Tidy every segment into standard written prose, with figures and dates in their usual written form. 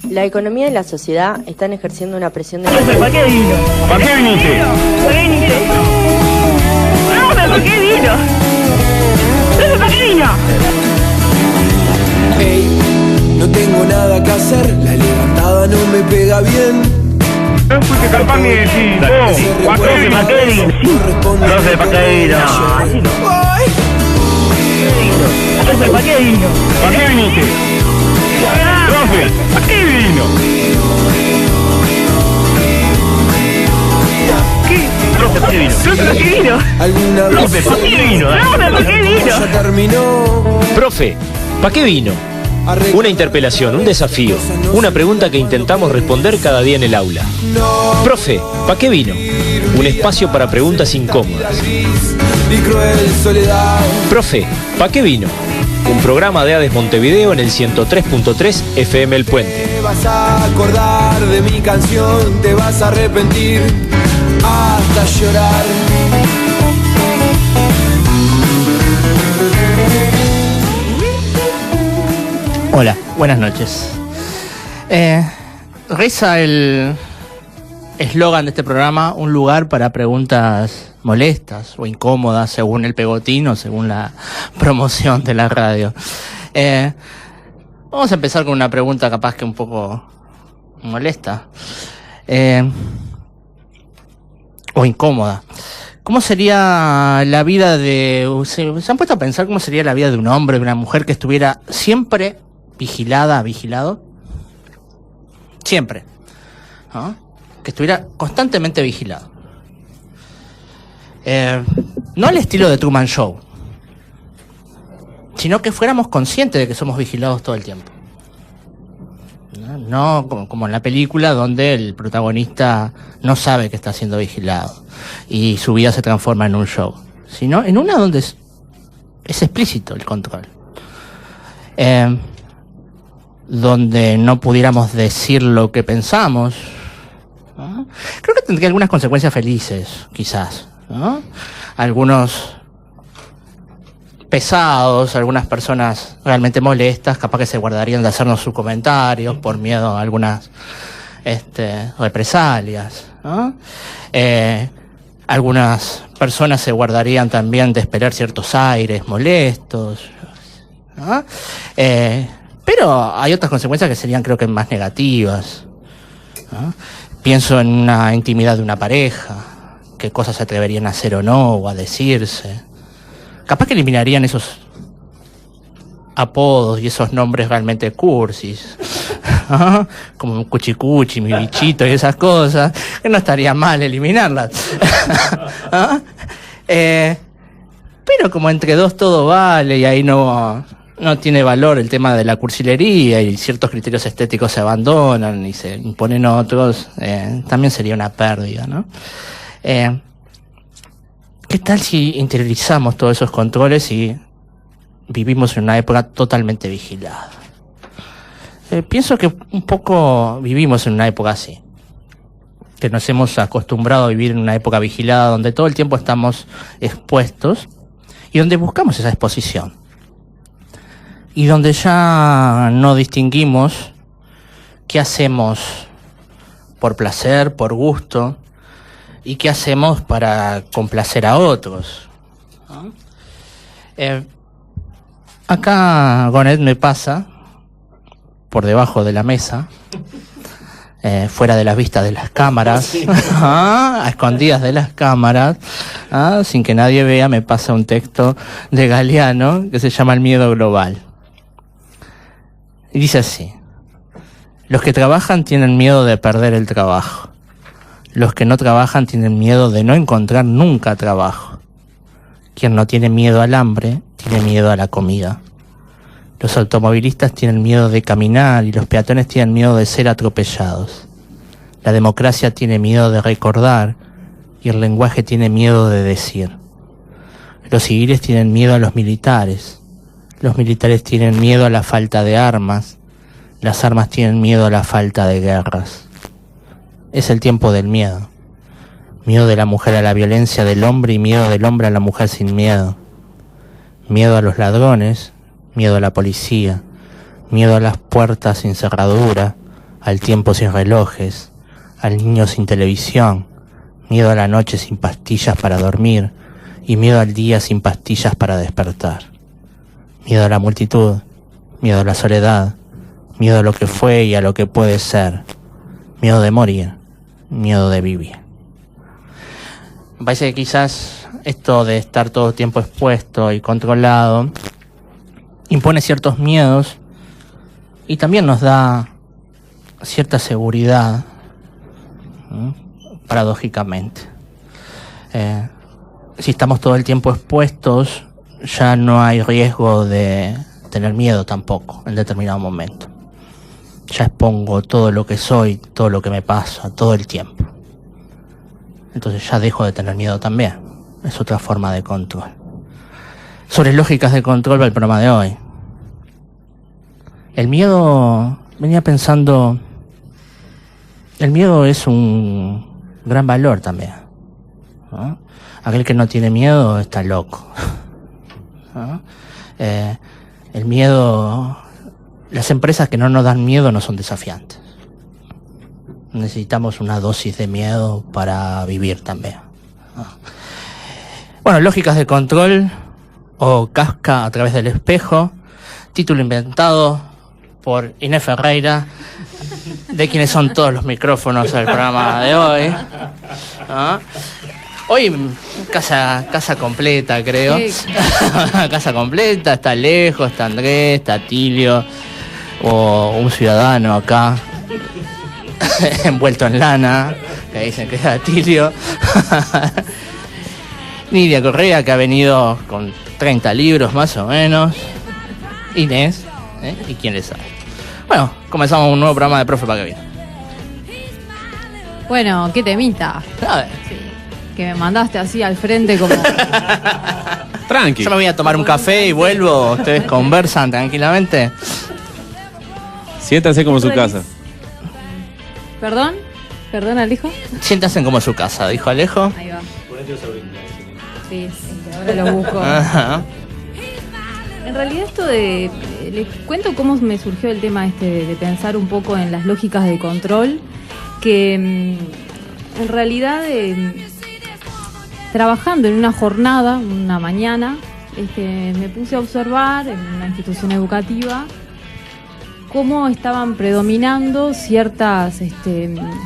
La economía y la sociedad están ejerciendo una presión de... ¿Para qué vino? ¿Para qué viniste? ¿Para qué viniste? No, pero ¿para qué vino? ¿Pero para qué vino? Hey, no tengo nada que hacer, la levantada no me pega bien. No fuiste capaz ni de decir, vos, ¿Para qué vino? Profe, ¿para qué vino? Así no. Profe, ¿para qué vino? ¿Para qué viniste? Profe, ¿para qué vino? ¿Qué? Profe, ¿para qué vino? Profe, ¿para qué vino? Alguna vez Profe, ¿para qué vino? Profe, ¿para qué vino? ya terminó. Profe, ¿para qué vino? Una interpelación, un desafío, una pregunta que intentamos responder cada día en el aula. Profe, ¿para qué vino? Un espacio para preguntas incómodas. Y cruel soledad. Profe, ¿para qué vino? Un programa de ADES Montevideo en el 103.3 FM El Puente. Te vas a acordar de mi canción, te vas a arrepentir hasta llorar. Hola, buenas noches. Reza el eslogan de este programa: un lugar para preguntas molestas o incómodas, según el pegotín o según la promoción de la radio. Vamos a empezar con una pregunta capaz que un poco molesta o incómoda. ¿Cómo sería la vida de... ¿Se han puesto a pensar cómo sería la vida de un hombre, de una mujer que estuviera siempre vigilado? Siempre. ¿No? Que estuviera constantemente vigilado. No al estilo de Truman Show, sino que fuéramos conscientes de que somos vigilados todo el tiempo. No como en la película, donde el protagonista no sabe que está siendo vigilado y su vida se transforma en un show, sino en una donde es explícito el control. Donde no pudiéramos decir lo que pensamos, ¿no? Creo que tendría algunas consecuencias felices, quizás, ¿no? Algunos pesados, algunas personas realmente molestas, capaz que se guardarían de hacernos sus comentarios por miedo a algunas represalias, ¿no? Algunas personas se guardarían también de esperar ciertos aires molestos, ¿no? Pero hay otras consecuencias que serían, creo que, más negativas, ¿no? Pienso en una intimidad de una pareja, qué cosas se atreverían a hacer o no, o a decirse. Capaz que eliminarían esos apodos y esos nombres realmente cursis, ¿no? Como Cuchicuchi, mi bichito y esas cosas, que no estaría mal eliminarlas. ¿No? Pero como entre dos todo vale y ahí no tiene valor el tema de la cursilería y ciertos criterios estéticos se abandonan y se imponen otros, también sería una pérdida, ¿no? ¿Qué tal si interiorizamos todos esos controles y vivimos en una época totalmente vigilada? Pienso que un poco vivimos en una época así, que nos hemos acostumbrado a vivir en una época vigilada donde todo el tiempo estamos expuestos y donde buscamos esa exposición. Y donde ya no distinguimos qué hacemos por placer, por gusto, y qué hacemos para complacer a otros, ¿no? Acá Gonet me pasa por debajo de la mesa, fuera de las vistas de las cámaras, a escondidas de las cámaras, sin que nadie vea, me pasa un texto de Galeano que se llama El miedo global. Y dice así: los que trabajan tienen miedo de perder el trabajo. Los que no trabajan tienen miedo de no encontrar nunca trabajo. Quien no tiene miedo al hambre, tiene miedo a la comida. Los automovilistas tienen miedo de caminar y los peatones tienen miedo de ser atropellados. La democracia tiene miedo de recordar y el lenguaje tiene miedo de decir. Los civiles tienen miedo a los militares. Los militares tienen miedo a la falta de armas. Las armas tienen miedo a la falta de guerras. Es el tiempo del miedo. Miedo de la mujer a la violencia del hombre y miedo del hombre a la mujer sin miedo. Miedo a los ladrones, miedo a la policía, miedo a las puertas sin cerradura, al tiempo sin relojes, al niño sin televisión, miedo a la noche sin pastillas para dormir y miedo al día sin pastillas para despertar. Miedo a la multitud, miedo a la soledad, miedo a lo que fue y a lo que puede ser, miedo de morir, miedo de vivir. Me parece que quizás esto de estar todo el tiempo expuesto y controlado impone ciertos miedos y también nos da cierta seguridad, paradójicamente. Si estamos todo el tiempo expuestos, ya no hay riesgo de tener miedo tampoco en determinado momento. Ya expongo todo lo que soy, todo lo que me pasa, todo el tiempo. Entonces ya dejo de tener miedo también. Es otra forma de control. Sobre lógicas de control va el programa de hoy. El miedo, venía pensando, el miedo es un gran valor también, ¿no? Aquel que no tiene miedo está loco, ¿no? El miedo, las empresas que no nos dan miedo no son desafiantes. Necesitamos una dosis de miedo para vivir también, ¿no? Bueno, lógicas de control o Kafka a través del espejo, título inventado por Inés Ferreira, de quienes son todos los micrófonos del programa de hoy, ¿no? Hoy casa completa, creo. Sí. Casa completa, está Alejo, está Andrés, está Tilio, o un ciudadano acá, envuelto en lana, que dicen que es Tilio. Nidia Correa, que ha venido con 30 libros más o menos. Inés, ¿y quién le sabe? Bueno, comenzamos un nuevo programa de Profe para que viene. Bueno, qué temita. A ver. Sí, que me mandaste así al frente como... Tranqui. Yo me voy a tomar un café y vuelvo. Ustedes conversan tranquilamente. Siéntanse como en su casa. ¿Perdón? ¿Perdón, Alejo? Siéntanse como en su casa, dijo Alejo. Ahí va. Sí, ahora lo busco. Ajá. En realidad esto de... Les cuento cómo me surgió el tema de pensar un poco en las lógicas de control, que en realidad trabajando en una jornada, una mañana, me puse a observar en una institución educativa cómo estaban predominando ciertas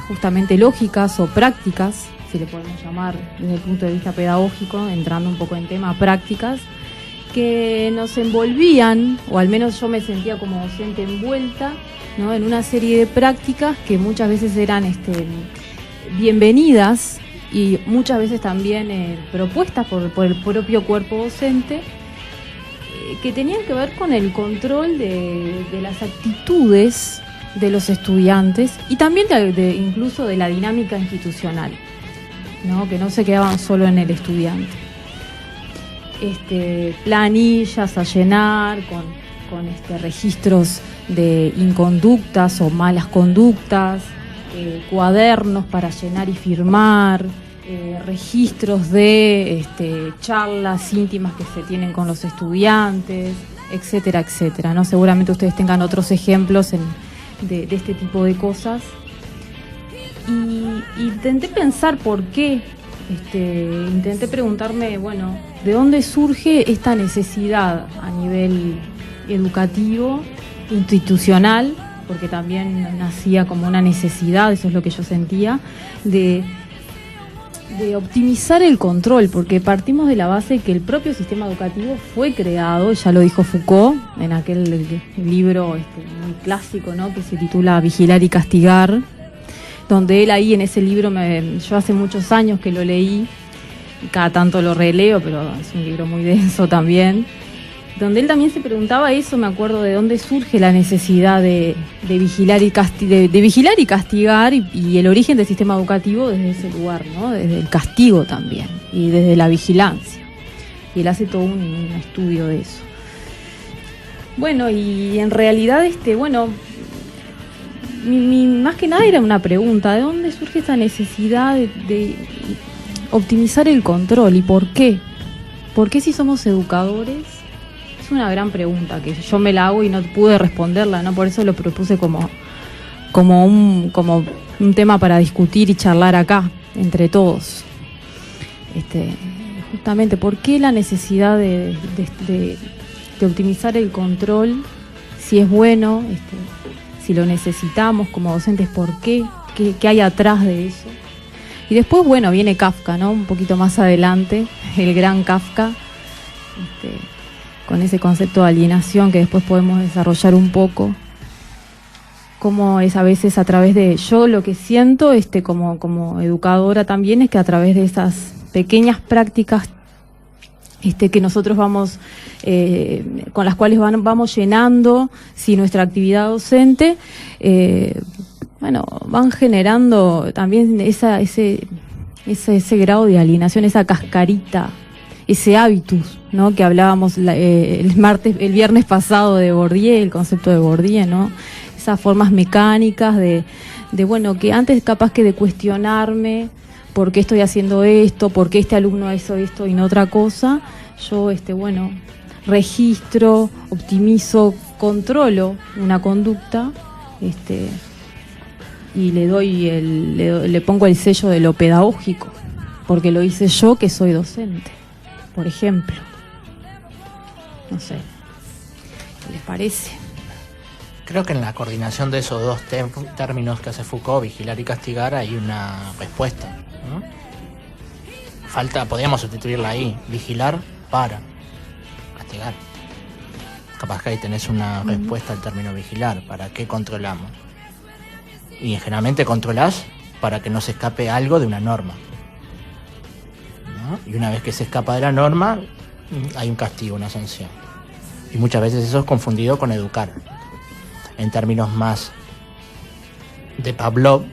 justamente lógicas o prácticas, si le podemos llamar desde el punto de vista pedagógico, entrando un poco en tema prácticas, que nos envolvían, o al menos yo me sentía como docente envuelta, ¿no?, en una serie de prácticas que muchas veces eran bienvenidas y muchas veces también propuestas por el propio cuerpo docente, que tenían que ver con el control de las actitudes de los estudiantes y también incluso de la dinámica institucional, ¿no?, que no se quedaban solo en el estudiante. Planillas a llenar con registros de inconductas o malas conductas, cuadernos para llenar y firmar, registros de charlas íntimas que se tienen con los estudiantes, etcétera, etcétera, ¿no? Seguramente ustedes tengan otros ejemplos de este tipo de cosas. Y intenté pensar por qué. Intenté preguntarme, bueno, ¿de dónde surge esta necesidad a nivel educativo, institucional? Porque también nacía como una necesidad, eso es lo que yo sentía, de optimizar el control, porque partimos de la base que el propio sistema educativo fue creado, ya lo dijo Foucault, en aquel libro muy clásico, ¿no?, que se titula Vigilar y Castigar, donde él ahí en ese libro, yo hace muchos años que lo leí, cada tanto lo releo, pero es un libro muy denso también, donde él también se preguntaba eso, me acuerdo, de dónde surge la necesidad de vigilar y castigar y el origen del sistema educativo desde ese lugar, ¿no?, desde el castigo también y desde la vigilancia. Y él hace todo un estudio de eso. Bueno, y en realidad, más que nada era una pregunta, ¿de dónde surge esta necesidad de optimizar el control y por qué? ¿Por qué si somos educadores? Es una gran pregunta que yo me la hago y no pude responderla, ¿no? Por eso lo propuse como como un tema para discutir y charlar acá, entre todos. Justamente, ¿por qué la necesidad de optimizar el control? Si es bueno, si lo necesitamos como docentes, ¿por qué? ¿Qué hay atrás de eso? Y después, bueno, viene Kafka, ¿no? Un poquito más adelante, el gran Kafka, con ese concepto de alienación que después podemos desarrollar un poco. Cómo es a veces a través de... Yo lo que siento como educadora también es que a través de esas pequeñas prácticas que nosotros vamos con las cuales vamos llenando nuestra actividad docente, van generando también ese grado de alienación, esa cascarita, ese hábitus, ¿no? Que hablábamos el viernes pasado de Bourdieu, el concepto de Bourdieu, ¿no? Esas formas mecánicas de que antes capaz que de cuestionarme por qué estoy haciendo esto, por qué este alumno hizo esto y no otra cosa, yo registro, optimizo, controlo una conducta, y le pongo el sello de lo pedagógico, porque lo hice yo que soy docente, por ejemplo. No sé, ¿qué les parece? Creo que en la coordinación de esos dos términos que hace Foucault, vigilar y castigar, hay una respuesta, ¿no? Podríamos sustituirla ahí, vigilar para castigar. Capaz que ahí tenés una respuesta al término vigilar, ¿para qué controlamos? Y generalmente controlás para que no se escape algo de una norma, ¿no? Y una vez que se escapa de la norma, hay un castigo, una sanción. Y muchas veces eso es confundido con educar. En términos más de Pavlov,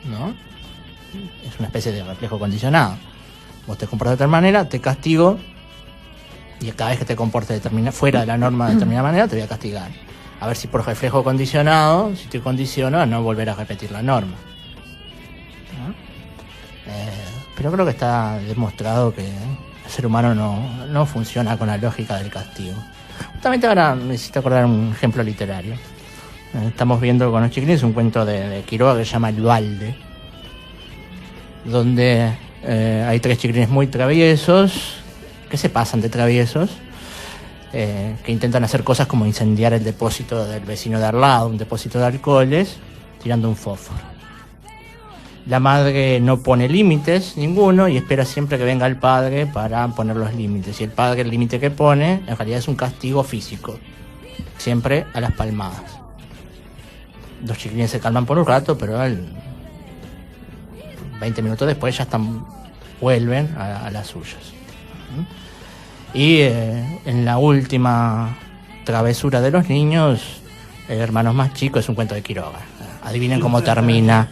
¿no? Es una especie de reflejo condicionado. Vos te comportas de tal manera, te castigo, y cada vez que te comportes fuera de la norma de determinada manera, te voy a castigar. A ver si por reflejo condicionado, si te condiciono a no volver a repetir la norma, ¿no? Pero creo que está demostrado que el ser humano no funciona con la lógica del castigo. Justamente ahora necesito acordar un ejemplo literario. Estamos viendo con los chiquilines un cuento de Quiroga que se llama El Balde, donde hay tres chiquilines muy traviesos, que se pasan de traviesos, que intentan hacer cosas como incendiar el depósito del vecino de al lado, un depósito de alcoholes, tirando un fósforo. La madre no pone límites ninguno y espera siempre que venga el padre para poner los límites. Y el padre, el límite que pone, en realidad es un castigo físico, siempre a las palmadas. Los chiquilines se calman por un rato, pero 20 minutos después ya vuelven a las suyas. Y en la última travesura de los niños, hermanos más chicos, es un cuento de Quiroga. Adivinen cómo termina.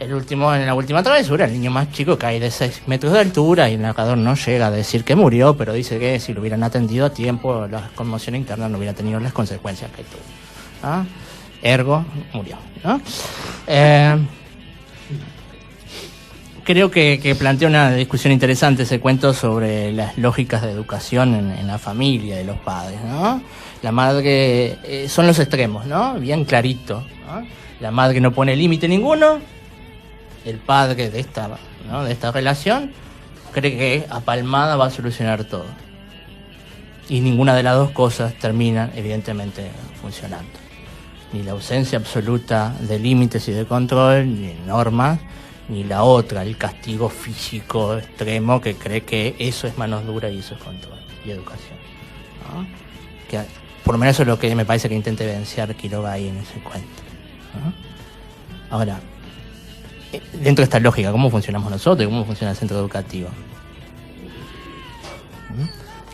En la última travesura, el niño más chico cae de 6 metros de altura y el narrador no llega a decir que murió, pero dice que si lo hubieran atendido a tiempo, la conmoción interna no hubiera tenido las consecuencias que tuvo. Ergo, murió, ¿no? Creo que plantea una discusión interesante ese cuento sobre las lógicas de educación en la familia de los padres, ¿no? La madre, son los extremos, ¿no? Bien clarito, ¿no? La madre no pone límite ninguno, el padre de esta relación cree que a palmada va a solucionar todo. Y ninguna de las dos cosas termina, evidentemente, funcionando. Ni la ausencia absoluta de límites y de control, ni normas, ni la otra, el castigo físico extremo que cree que eso es mano dura y eso es control y educación, ¿no? Que por lo menos eso es lo que me parece que intenta evidenciar Quiroga ahí en ese cuento, ¿no? Ahora, dentro de esta lógica, ¿cómo funcionamos nosotros? ¿Cómo funciona el centro educativo?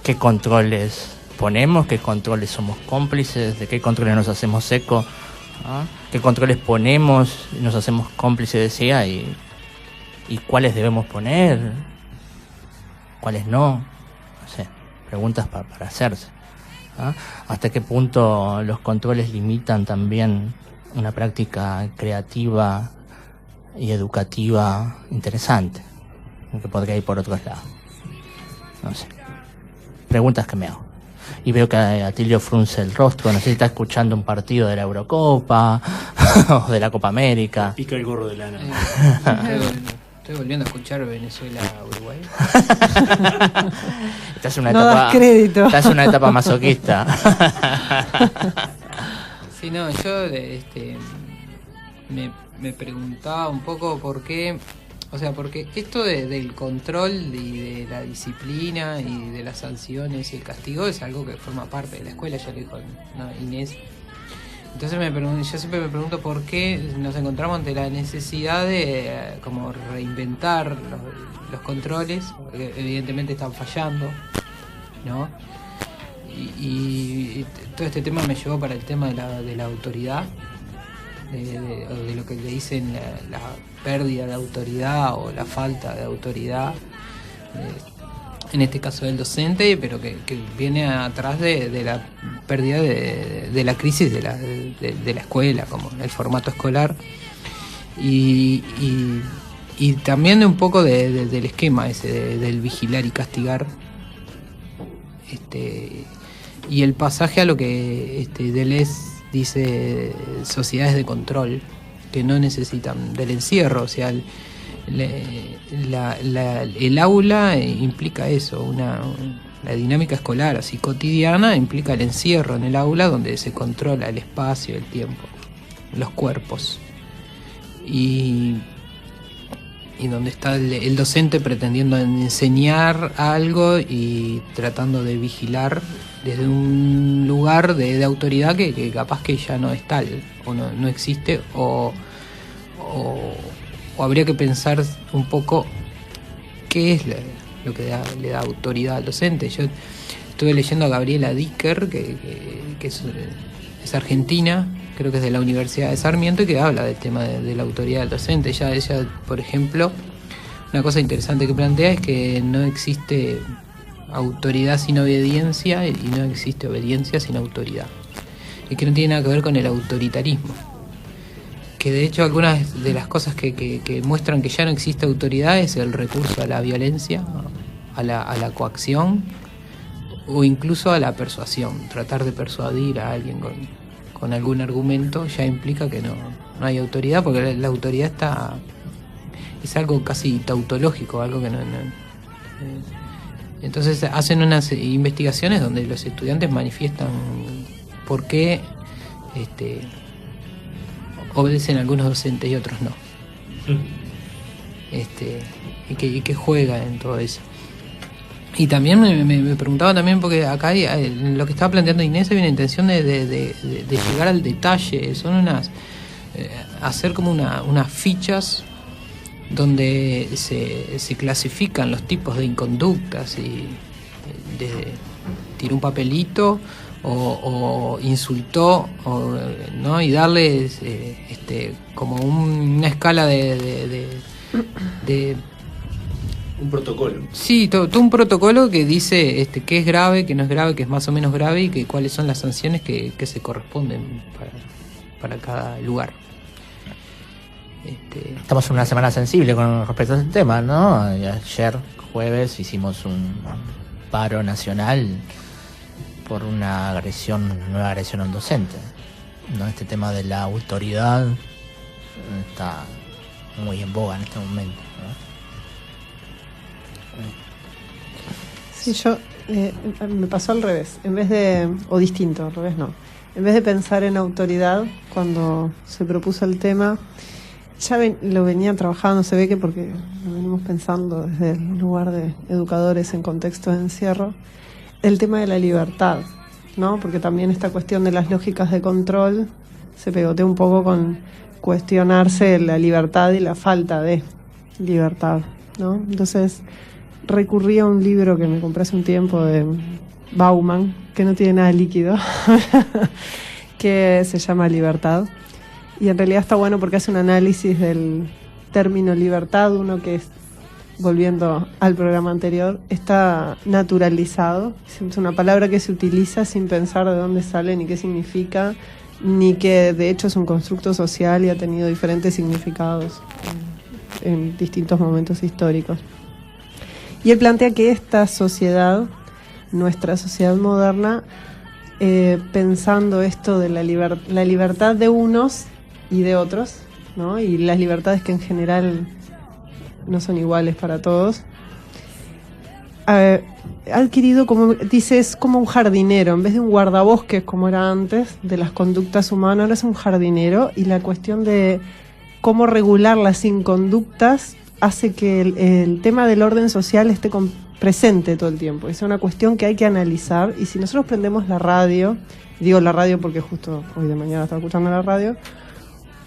¿Qué controles ponemos? ¿Qué controles somos cómplices? ¿De qué controles nos hacemos eco? ¿No? ¿Qué controles ponemos y nos hacemos cómplices, decía? ¿Y cuáles debemos poner? ¿Cuáles no? No sé, preguntas para hacerse, ¿no? ¿Hasta qué punto los controles limitan también una práctica creativa y educativa interesante, que podría ir por otros lados? No sé, preguntas que me hago. y veo que Atilio frunce el rostro, no sé si está escuchando un partido de la Eurocopa o de la Copa América. Pica el gorro de lana. Estoy volviendo a escuchar Venezuela-Uruguay. Estás en una No etapa, das crédito. Estás en una etapa masoquista. Sí, no, yo me preguntaba un poco por qué, o sea, porque esto del control y de la disciplina y de las sanciones y el castigo es algo que forma parte de la escuela, ya lo dijo Inés. Entonces yo siempre me pregunto por qué nos encontramos ante la necesidad de como reinventar los controles, porque evidentemente están fallando, ¿no? Y todo este tema me llevó para el tema de la autoridad, de lo que le dicen la pérdida de autoridad o la falta de autoridad, en este caso del docente, pero que viene atrás de la pérdida de la crisis de la escuela, como el formato escolar, y también de un poco del esquema ese del vigilar y castigar, y el pasaje a lo que Deleuze dice, sociedades de control que no necesitan del encierro, o sea, el aula implica eso, la dinámica escolar así cotidiana implica el encierro en el aula, donde se controla el espacio, el tiempo, los cuerpos, y donde está el docente pretendiendo enseñar algo y tratando de vigilar desde un lugar de autoridad que capaz que ya no es tal, o no existe, o habría que pensar un poco qué es lo que le da autoridad al docente. Yo estuve leyendo a Gabriela Dicker, que es argentina, creo que es de la Universidad de Sarmiento, y que habla del tema de la autoridad del docente. Ella, por ejemplo, una cosa interesante que plantea es que no existe autoridad sin obediencia y no existe obediencia sin autoridad, y que no tiene nada que ver con el autoritarismo. Que de hecho algunas de las cosas que muestran que ya no existe autoridad es el recurso a la violencia, a la coacción, o incluso a la persuasión. Tratar de persuadir a alguien con algún argumento ya implica que no hay autoridad, porque la autoridad es algo casi tautológico, algo que no. Entonces hacen unas investigaciones donde los estudiantes manifiestan por qué obedecen a algunos docentes y otros no. Y que juega en todo eso. Y también me preguntaba también, porque acá lo que estaba planteando Inés hay una intención de llegar al detalle. Son hacer como unas fichas donde se clasifican los tipos de inconductas, y tiró un papelito o insultó, ¿no? Y darles como una escala de un protocolo. Sí, todo un protocolo que dice qué es grave, qué no es grave, qué es más o menos grave, y que cuáles son las sanciones que se corresponden para cada lugar. Estamos en una semana sensible con respecto a este tema, ¿no? Ayer, jueves, hicimos un paro nacional por una nueva agresión a un docente, ¿no? Este tema de la autoridad está muy en boga en este momento, ¿no? Sí, yo me pasó al revés, o distinto, al revés no. En vez de pensar en autoridad, cuando se propuso el tema, ya lo venía trabajando, se ve que porque lo venimos pensando desde el lugar de educadores en contexto de encierro, el tema de la libertad, ¿no? Porque también esta cuestión de las lógicas de control se pegotea un poco con cuestionarse la libertad y la falta de libertad, ¿no? Entonces recurrí a un libro que me compré hace un tiempo de Bauman, que no tiene nada líquido, que se llama Libertad. Y en realidad está bueno porque hace un análisis del término libertad, uno que es, volviendo al programa anterior, está naturalizado, es una palabra que se utiliza sin pensar de dónde sale ni qué significa, ni que de hecho es un constructo social y ha tenido diferentes significados en distintos momentos históricos. Y él plantea que esta sociedad nuestra sociedad moderna, pensando esto de la libertad de unos y de otros, ¿no? Y las libertades que en general no son iguales para todos. Ha adquirido, como dice, es como un jardinero, en vez de un guardabosques como era antes de las conductas humanas, ahora es un jardinero, y la cuestión de cómo regular las inconductas hace que el tema del orden social esté presente todo el tiempo. Es una cuestión que hay que analizar, y si nosotros prendemos la radio, digo la radio porque justo hoy de mañana estaba escuchando la radio,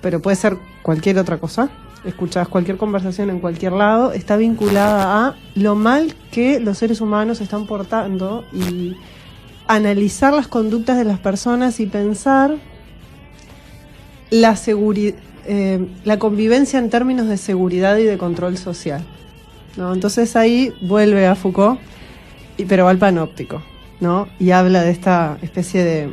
pero puede ser cualquier otra cosa, escuchás cualquier conversación en cualquier lado, está vinculada a lo mal que los seres humanos están portando, y analizar las conductas de las personas y pensar la convivencia en términos de seguridad y de control social, ¿no? Entonces ahí vuelve a Foucault, pero va al panóptico, ¿no? Y habla de esta especie de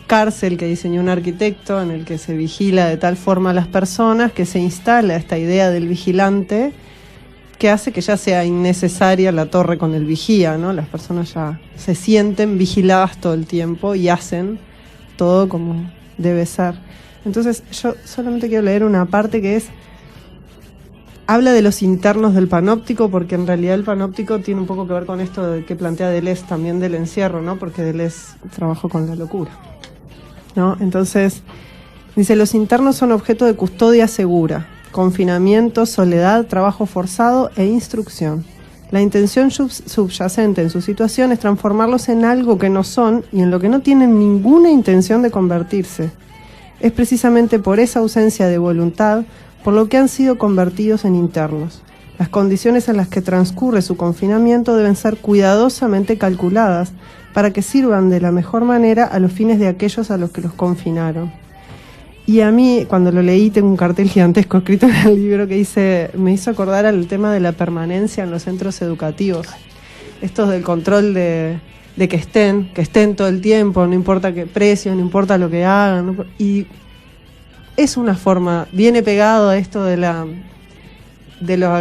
cárcel que diseñó un arquitecto en el que se vigila de tal forma a las personas que se instala esta idea del vigilante que hace que ya sea innecesaria la torre con el vigía, ¿no? Las personas ya se sienten vigiladas todo el tiempo y hacen todo como debe ser. Entonces yo solamente quiero leer una parte que habla de los internos del panóptico, porque en realidad el panóptico tiene un poco que ver con esto que plantea Deleuze también del encierro, ¿no? Porque Deleuze trabajó con la locura, ¿no? Entonces dice: los internos son objeto de custodia segura, confinamiento, soledad, trabajo forzado e instrucción. La intención subyacente en su situación es transformarlos en algo que no son y en lo que no tienen ninguna intención de convertirse. Es precisamente por esa ausencia de voluntad por lo que han sido convertidos en internos. Las condiciones en las que transcurre su confinamiento deben ser cuidadosamente calculadas para que sirvan de la mejor manera a los fines de aquellos a los que los confinaron. Y a mí, cuando lo leí, tengo un cartel gigantesco escrito en el libro que me hizo acordar al tema de la permanencia en los centros educativos. Estos del control de que estén todo el tiempo, no importa qué precio, no importa lo que hagan, ¿no? Y es una forma, viene pegado a esto de la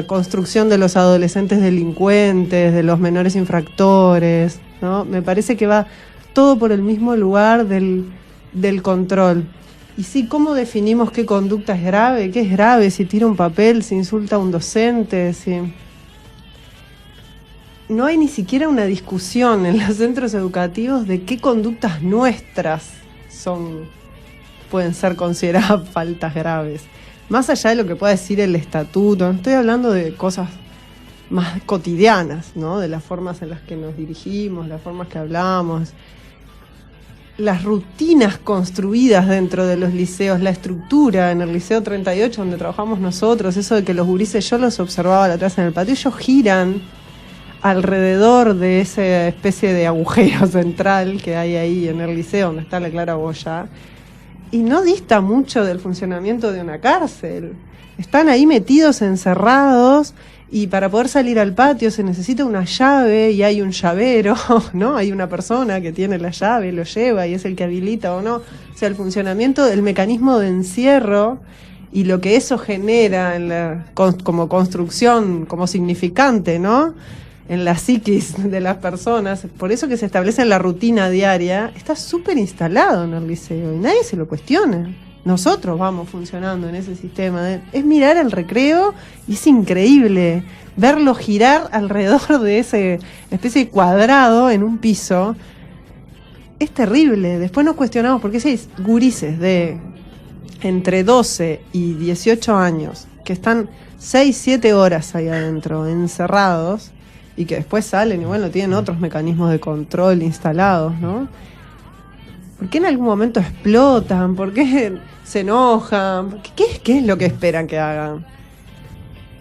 construcción de los adolescentes delincuentes, de los menores infractores, ¿no? Me parece que va todo por el mismo lugar del control. Y sí, ¿cómo definimos qué conducta es grave? ¿Qué es grave? Si tira un papel, si insulta a un docente, si... No hay ni siquiera una discusión en los centros educativos de qué conductas nuestras pueden ser consideradas faltas graves. Más allá de lo que pueda decir el estatuto, estoy hablando de cosas más cotidianas, ¿no? De las formas en las que nos dirigimos, las formas que hablamos, las rutinas construidas dentro de los liceos, la estructura en el Liceo 38 donde trabajamos nosotros, eso de que los gurises, yo los observaba atrás en el patio, ellos giran alrededor de esa especie de agujero central que hay ahí en el liceo donde está la claraboya, y no dista mucho del funcionamiento de una cárcel. Están ahí metidos, encerrados, y para poder salir al patio se necesita una llave y hay un llavero, ¿no? Hay una persona que tiene la llave, lo lleva y es el que habilita o no. O sea, el funcionamiento del mecanismo de encierro y lo que eso genera como construcción, como significante, ¿no? En la psiquis de las personas, por eso que se establece en la rutina diaria, está súper instalado en el liceo y nadie se lo cuestiona. Nosotros vamos funcionando en ese sistema. Es mirar el recreo y es increíble verlo girar alrededor de ese especie de cuadrado en un piso. Es terrible. Después nos cuestionamos por qué seis gurises de entre 12 y 18 años que están 6-7 horas ahí adentro, encerrados, y que después salen y bueno, tienen otros mecanismos de control instalados, ¿no? ¿Por qué en algún momento explotan? ¿Por qué se enojan? ¿Qué es lo que esperan que hagan?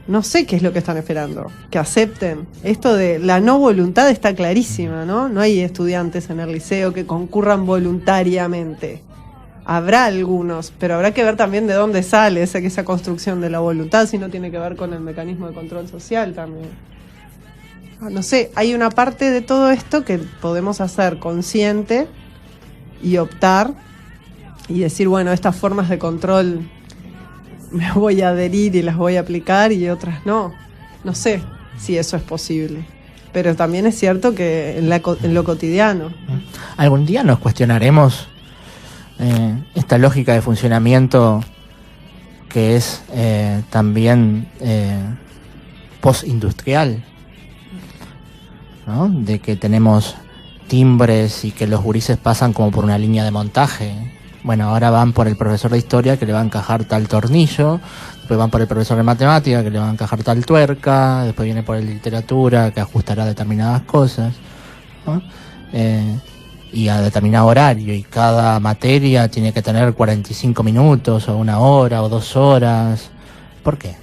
No sé qué es lo que están esperando. Que acepten. Esto de la no voluntad está clarísima, ¿no? No hay estudiantes en el liceo que concurran voluntariamente. Habrá algunos, pero habrá que ver también de dónde sale esa construcción de la voluntad, si no tiene que ver con el mecanismo de control social también. No sé, hay una parte de todo esto que podemos hacer consciente y optar y decir, bueno, estas formas de control me voy a adherir y las voy a aplicar y otras no. No sé si eso es posible. pero también es cierto que en lo cotidiano. ¿Algún día nos cuestionaremos esta lógica de funcionamiento que es también postindustrial, ¿no? De que tenemos timbres y que los gurises pasan como por una línea de montaje. Bueno, ahora van por el profesor de historia que le va a encajar tal tornillo, después van por el profesor de matemática que le va a encajar tal tuerca, después viene por el de literatura que ajustará determinadas cosas, ¿no? Y a determinado horario, y cada materia tiene que tener 45 minutos o 1 hora o 2 horas. ¿Por qué?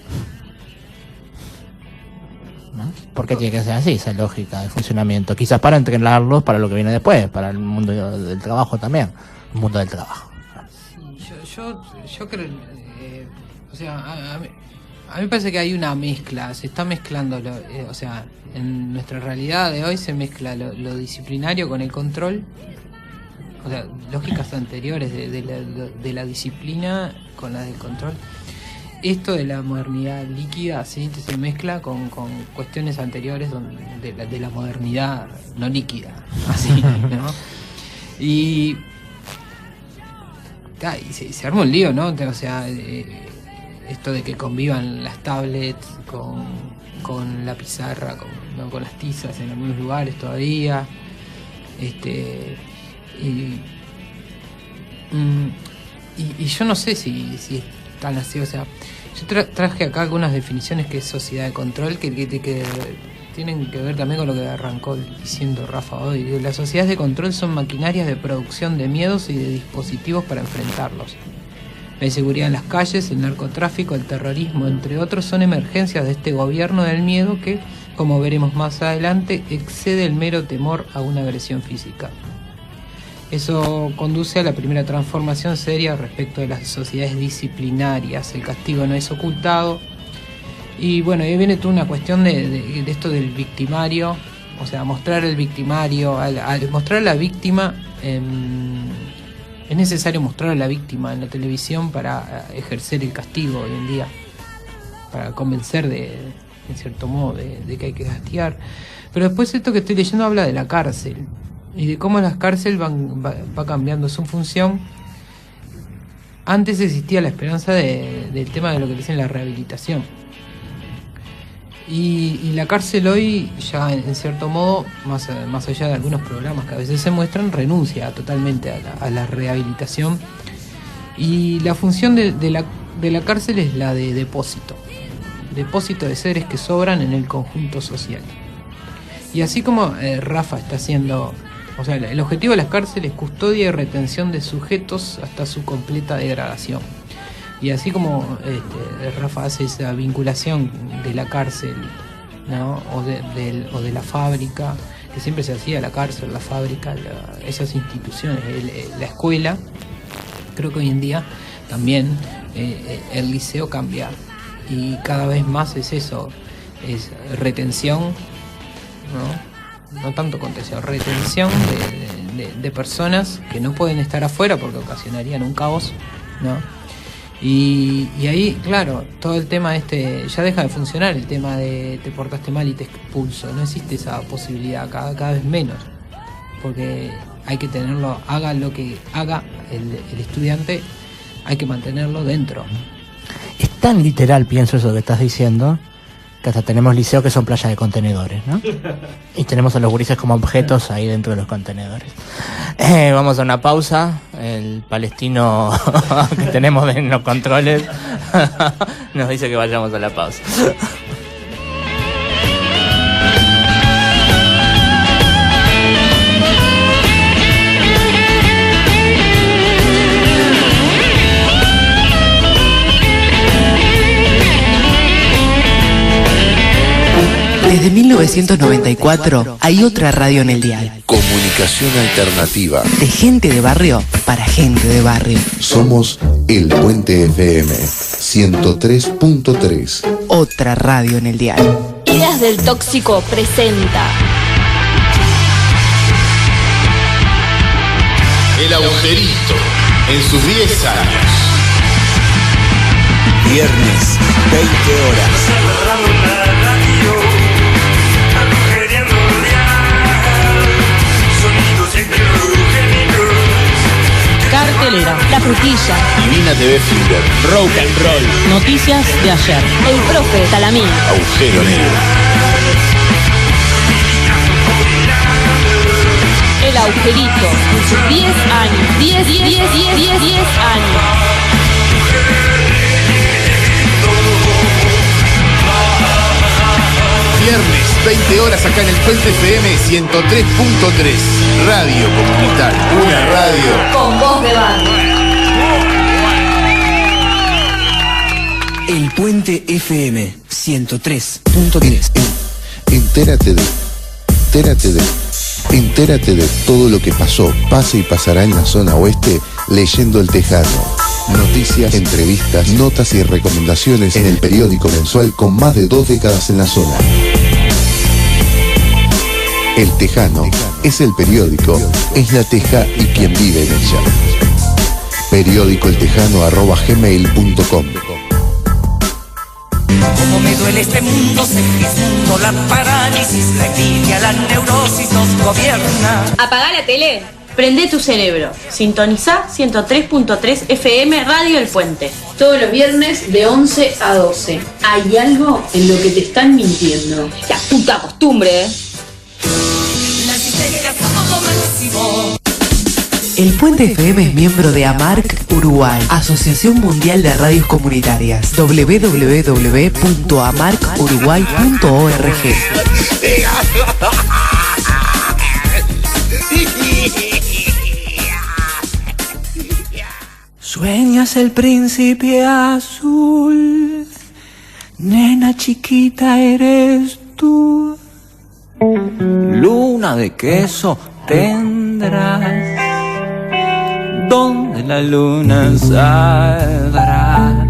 ¿No? ¿Por qué tiene que ser así esa lógica de funcionamiento? Quizás para entrenarlos para lo que viene después, para el mundo del trabajo también, el mundo del trabajo. Yo creo, o sea, a mí me parece que hay una mezcla, se está mezclando, o sea, en nuestra realidad de hoy se mezcla lo disciplinario con el control, o sea, lógicas anteriores de la disciplina con la del control. Esto de la modernidad líquida, ¿sí? Se mezcla con cuestiones anteriores de la modernidad no líquida, así, ¿no? Y se arma un lío, ¿no? O sea, esto de que convivan las tablets con la pizarra, con las tizas en algunos lugares todavía, y yo no sé si es tan así. O sea, yo traje acá algunas definiciones que es sociedad de control que tienen que ver también con lo que arrancó diciendo Rafa hoy. Las sociedades de control son maquinarias de producción de miedos y de dispositivos para enfrentarlos. La inseguridad en las calles, el narcotráfico, el terrorismo, entre otros, son emergencias de este gobierno del miedo que, como veremos más adelante, excede el mero temor a una agresión física. Eso conduce a la primera transformación seria respecto de las sociedades disciplinarias. El castigo no es ocultado. Y bueno, ahí viene toda una cuestión de esto del victimario. O sea, mostrar el victimario, al mostrar a la víctima... Es necesario mostrar a la víctima en la televisión para ejercer el castigo hoy en día, para convencer en cierto modo de que hay que castigar. Pero después esto que estoy leyendo habla de la cárcel y de cómo las cárceles va cambiando su función. Antes existía la esperanza del tema de lo que dicen la rehabilitación. Y la cárcel hoy ya en cierto modo, más allá de algunos programas que a veces se muestran, renuncia totalmente a la rehabilitación. Y la función de la cárcel es la de depósito de seres que sobran en el conjunto social. Y así como Rafa está haciendo, o sea, el objetivo de las cárceles es custodia y retención de sujetos hasta su completa degradación. Y así como Rafa hace esa vinculación de la cárcel, ¿no? o de la fábrica, que siempre se hacía, la cárcel, la fábrica, esas instituciones, la escuela, creo que hoy en día también el liceo cambia y cada vez más es eso, es retención, no tanto contención, retención de personas que no pueden estar afuera porque ocasionarían un caos, ¿no? Y ahí, claro, todo el tema ya deja de funcionar, el tema de te portaste mal y te expulso. No existe esa posibilidad, cada vez menos, porque hay que tenerlo, haga lo que haga el estudiante, hay que mantenerlo dentro. Es tan literal, pienso, eso que estás diciendo, que hasta tenemos liceos que son playas de contenedores, ¿no? Y tenemos a los gurises como objetos ahí dentro de los contenedores. Vamos a una pausa. El palestino que tenemos en los controles nos dice que vayamos a la pausa. Desde 1994 hay otra radio en el dial. Comunicación alternativa. De gente de barrio para gente de barrio. Somos El Puente FM 103.3. Otra radio en el dial. Ideas del Tóxico presenta El Agujerito en sus 10 años. Viernes, 20 horas. Petrolera, La Frutilla, Divina TV Finger, Rock and Roll. Noticias de ayer, El Profe, Talamín, Agujero Negro. El Agujerito, 10 años, 10 años. Viernes, 20 horas acá en el Puente FM 103.3. Radio Comunitaria. Una radio Con voz de barrio. El Puente FM 103.3. Entérate de todo lo que pasó, pasa y pasará en la zona oeste leyendo El Tejano. Noticias, entrevistas, notas y recomendaciones en el periódico mensual con más de 2 décadas en la zona. El Tejano es el periódico, es la teja y quien vive en ella. periódicoeltejano@gmail.com. Como me duele este mundo, Segismundo, la parálisis, la envidia, la neurosis nos gobierna. Apagá la tele, prende tu cerebro. Sintoniza 103.3 FM Radio El Puente. Todos los viernes de 11 a 12. Hay algo en lo que te están mintiendo. La puta costumbre, ¿eh? Las histéricas somos lo máximo. El Puente FM es miembro de AMARC Uruguay, Asociación Mundial de Radios Comunitarias. www.amarcuruguay.org. Sueñas el príncipe azul, nena chiquita eres tú. Luna de queso tendrás, donde la luna saldrá.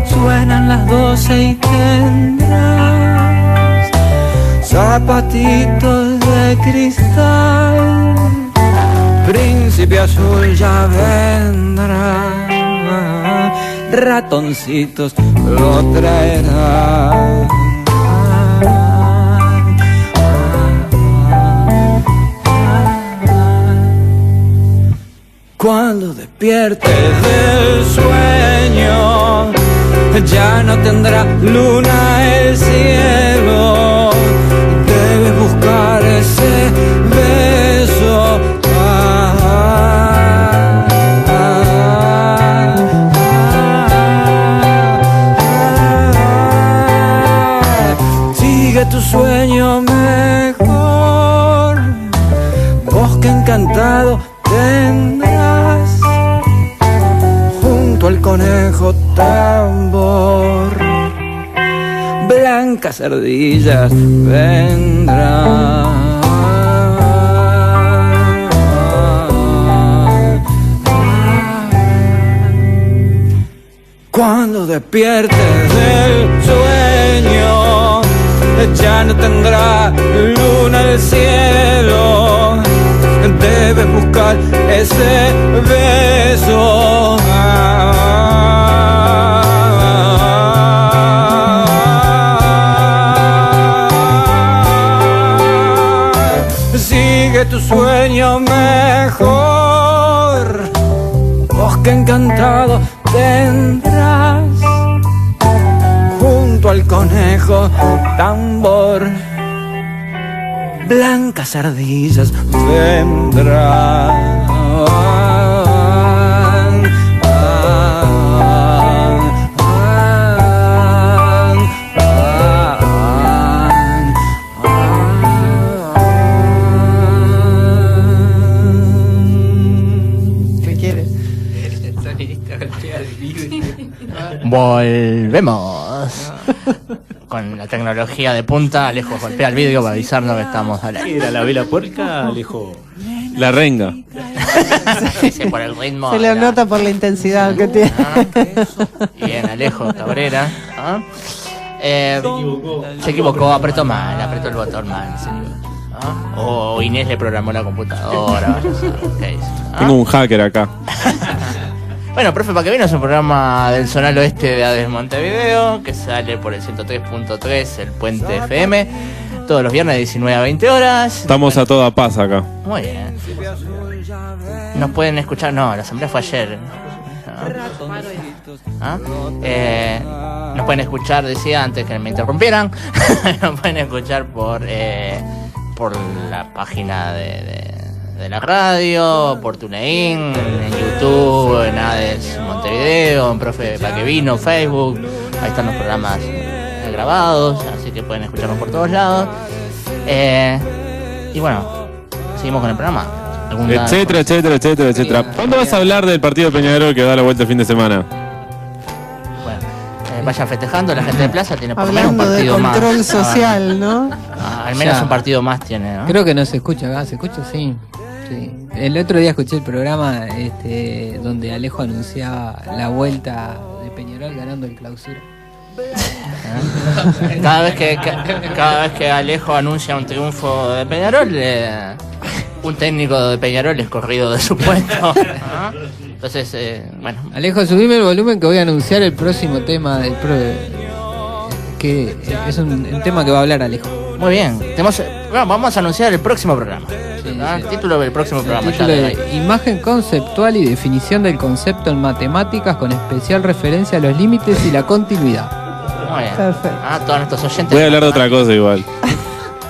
Suenan las 12 y tendrás zapatitos de cristal. Príncipe azul ya vendrá, ratoncitos lo traerá. Cuando despiertes del sueño, ya no tendrá luna el cielo. Debes buscar ese beso. Sigue tu sueño mejor, bosque encantado tendrás, junto al conejo tambor, blancas ardillas vendrán. Cuando despiertes del sueño, ya no tendrá luna el cielo. Debes buscar ese beso. Sigue tu sueño mejor, bosque encantado tendrás, junto al conejo tambor, blancas ardillas vendrán. ¿Qué quiere? Volvemos. Con la tecnología de punta, Alejo golpea el vidrio para avisarnos que estamos al aire. Era la vela puerca, Alejo. La renga. Sí, por el ritmo. Se le nota por la intensidad que tiene. Bien, Alejo Cabrera. Se equivocó, apretó el botón mal. O Inés le programó la computadora. Tengo un hacker acá. Bueno, Profe, ¿para qué vino? Es un programa del Zonal Oeste de ADES Montevideo, que sale por el 103.3, el Puente FM. todos los viernes de 19 a 20 horas. Estamos a toda paz acá. Muy bien. Nos pueden escuchar, no, la asamblea fue ayer. ¿Ah? Nos pueden escuchar, decía antes que me interrumpieran. Nos pueden escuchar por la página de la radio, por TuneIn, en YouTube, en ADES Montevideo, en Profe Paquevino, Facebook. Ahí están los programas grabados, así que pueden escucharnos por todos lados. Y bueno, seguimos con el programa. Etcétera. ¿Cuándo vas a hablar del partido de Peñarol que da la vuelta el fin de semana? Vayan festejando, la gente de Plaza tiene por lo menos un partido más. Hablando de control social, ¿no? Al menos un partido más tiene, ¿no? Creo que no se escucha acá, ¿se escucha? Sí. El otro día escuché el programa donde Alejo anunciaba la vuelta de Peñarol ganando el Clausura. Cada vez que Alejo anuncia un triunfo de Peñarol, un técnico de Peñarol es corrido de su puesto. Entonces, bueno. Alejo, subime el volumen que voy a anunciar el próximo tema del que es un tema que va a hablar Alejo. Muy bien. Vamos a anunciar el próximo programa. El título del próximo programa. El título de Imagen conceptual y definición del concepto en matemáticas con especial referencia a los límites y la continuidad. Muy bien. Perfecto. Todos nuestros oyentes. Voy a hablar de otra cosa igual.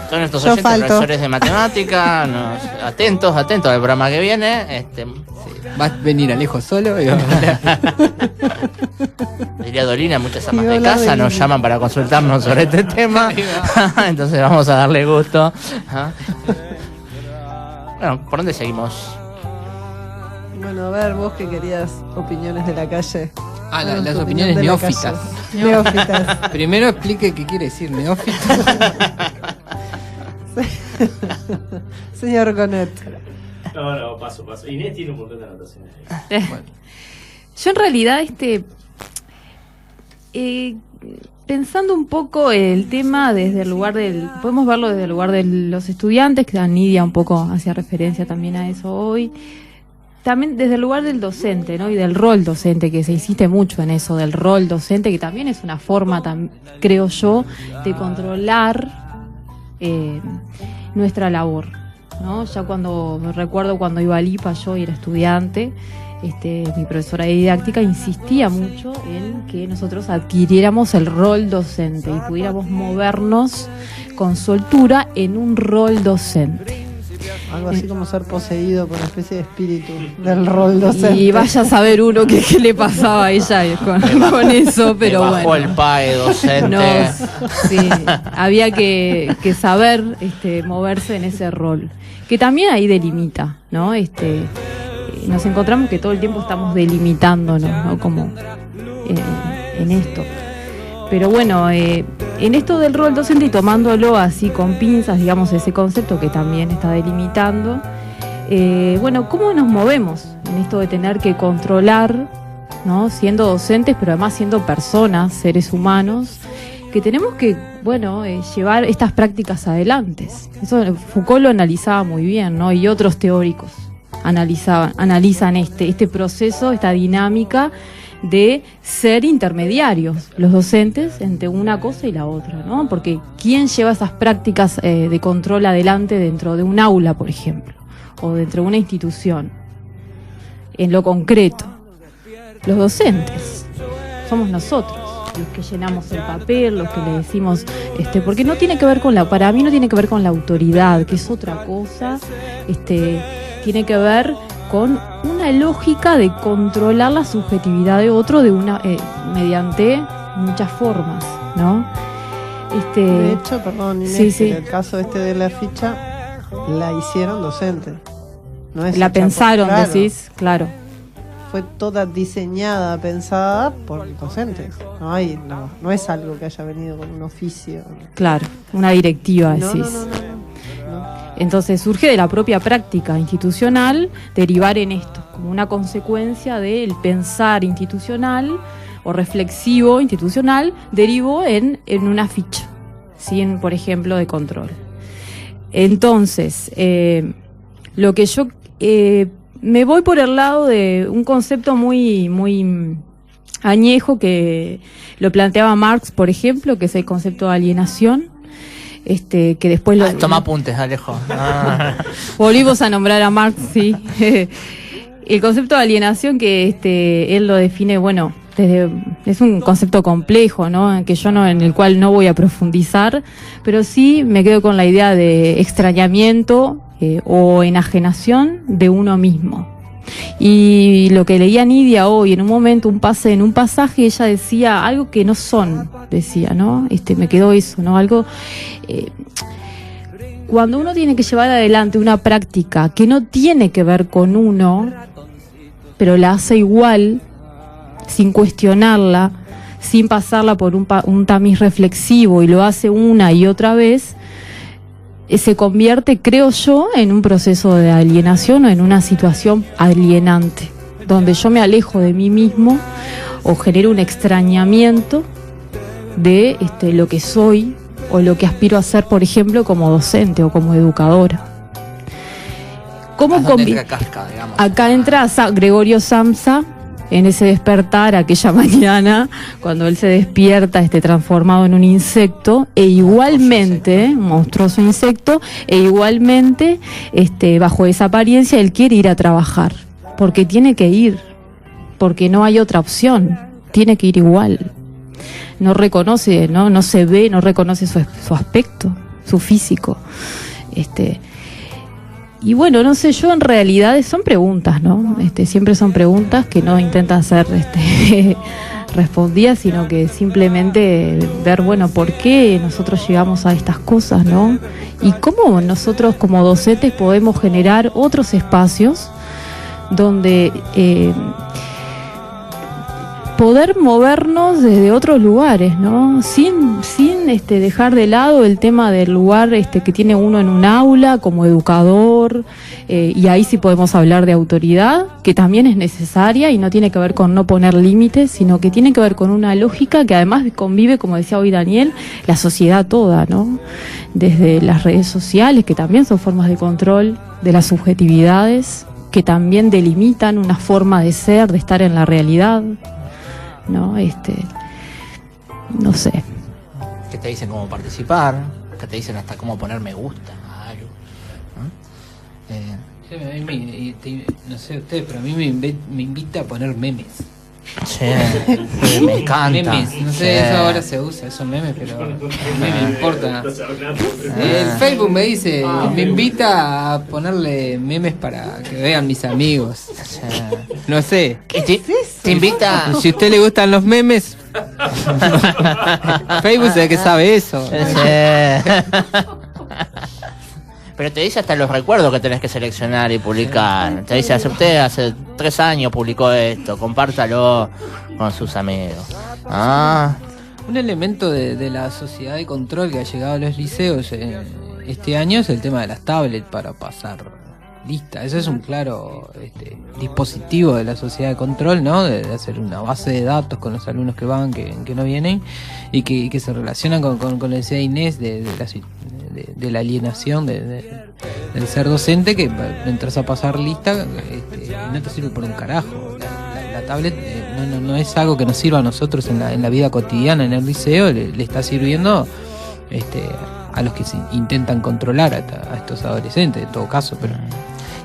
Todos nuestros oyentes, profesores de matemática, atentos al programa que viene. Va a venir Alejo solo. Diría Dolina, muchas amas de casa nos llaman para consultarnos sobre este tema. Entonces vamos a darle gusto. Bueno, ¿por dónde seguimos? Bueno, a ver, vos que querías opiniones de la calle. Las opiniones neófitas. Neófitas. Primero explique qué quiere decir neófita. Señor Gonet. No, paso. Inés tiene un montón de anotaciones. Bueno. Yo en realidad, pensando un poco el tema desde el lugar podemos verlo desde el lugar de los estudiantes, que Nidia un poco hacía referencia también a eso hoy. También desde el lugar del docente, ¿no? Y del rol docente, que se insiste mucho en eso, del rol docente, que también es una forma, creo yo, de controlar nuestra labor, ¿no? Ya recuerdo cuando iba a Lipa, yo era estudiante, mi profesora de didáctica insistía mucho en que nosotros adquiriéramos el rol docente y pudiéramos movernos con soltura en un rol docente. Algo así como ser poseído por una especie de espíritu del rol docente. Y vaya a saber uno qué le pasaba a ella con eso, pero bueno. Bajo el PAE docente. Sí, había que saber moverse en ese rol, que también ahí delimita, ¿no? Nos encontramos que todo el tiempo estamos delimitándonos, ¿no? Como en esto. Pero bueno, en esto del rol docente y tomándolo así con pinzas, digamos, ese concepto que también está delimitando, bueno, ¿cómo nos movemos en esto de tener que controlar, ¿no? Siendo docentes, pero además siendo personas, seres humanos, que tenemos que, bueno, llevar estas prácticas adelante. Eso Foucault lo analizaba muy bien, ¿no? Y otros teóricos analizan este proceso, esta dinámica de ser intermediarios, los docentes, entre una cosa y la otra, ¿no? Porque ¿quién lleva esas prácticas de control adelante dentro de un aula, por ejemplo, o dentro de una institución? En lo concreto, los docentes, somos nosotros los que llenamos el papel, los que le decimos, porque no tiene que ver para mí no tiene que ver con la autoridad, que es otra cosa, tiene que ver con una lógica de controlar la subjetividad de otro mediante muchas formas, ¿no? De hecho, perdón, Inés, sí. En el caso de la ficha, la hicieron docente. No es la pensaron, decís, claro. Fue toda diseñada, pensada por docentes. No es algo que haya venido con un oficio. Claro, una directiva, decís. No. Entonces surge de la propia práctica institucional derivar en esto, como una consecuencia del pensar institucional o reflexivo institucional, derivó en una ficha, ¿sí? Por ejemplo, de control. Entonces, lo que yo me voy por el lado de un concepto muy, muy añejo que lo planteaba Marx, por ejemplo, que es el concepto de alienación. que después lo... Toma apuntes, Alejo. Volvimos a nombrar a Marx, sí. El concepto de alienación que él lo define, bueno, es un concepto complejo, ¿no? En el cual no voy a profundizar, pero sí me quedo con la idea de extrañamiento o enajenación de uno mismo. Y lo que leía Nidia hoy, en un pasaje, ella decía algo que no son, decía, ¿no? Me quedó eso, ¿no? Algo... cuando uno tiene que llevar adelante una práctica que no tiene que ver con uno, pero la hace igual, sin cuestionarla, sin pasarla por un tamiz reflexivo, y lo hace una y otra vez, se convierte, creo yo, en un proceso de alienación o en una situación alienante, donde yo me alejo de mí mismo o genero un extrañamiento de lo que soy o lo que aspiro a ser, por ejemplo, como docente o como educadora. Acá entra Gregorio Samsa en ese despertar aquella mañana, cuando él se despierta transformado en un insecto, e igualmente, un monstruoso insecto, e igualmente bajo esa apariencia él quiere ir a trabajar, porque tiene que ir, porque no hay otra opción, tiene que ir igual. No reconoce, no se ve, no reconoce su aspecto, su físico. Y bueno, no sé, yo en realidad son preguntas, ¿no? Siempre son preguntas que no intentan ser respondidas, sino que simplemente ver, bueno, por qué nosotros llegamos a estas cosas, ¿no? Y cómo nosotros como docentes podemos generar otros espacios donde poder movernos desde otros lugares, ¿no? Sin dejar de lado el tema del lugar que tiene uno en un aula como educador, y ahí sí podemos hablar de autoridad, que también es necesaria y no tiene que ver con no poner límites, sino que tiene que ver con una lógica que además convive, como decía hoy Daniel, la sociedad toda, ¿no? Desde las redes sociales, que también son formas de control de las subjetividades, que también delimitan una forma de ser, de estar en la realidad, ¿no? No sé. Que te dicen cómo participar, que te dicen hasta cómo poner me gusta a algo, ¿no? No sé ustedes, pero a mí me invita a poner memes. Sí, me encanta. Memes, no sé, eso ahora se usa, esos memes, pero a mí me importa. El Facebook me dice, me invita a ponerle memes para que vean mis amigos. No sé. Te invita. Si a usted le gustan los memes, Facebook se ve que sabe eso. Pero te dice hasta los recuerdos que tenés que seleccionar y publicar. Te dice, usted hace 3 años publicó esto, compártalo con sus amigos. Un elemento de la sociedad de control que ha llegado a los liceos este año es el tema de las tablets para pasar lista. Eso es un claro dispositivo de la sociedad de control, ¿no? De hacer una base de datos con los alumnos que van, que no vienen, y que se relacionan con lo que decía Inés de la alienación del ser docente, que entras a pasar lista no te sirve por un carajo. La tablet no es algo que nos sirva a nosotros en la vida cotidiana en el liceo, le está sirviendo a los que se intentan controlar a estos adolescentes, en todo caso, pero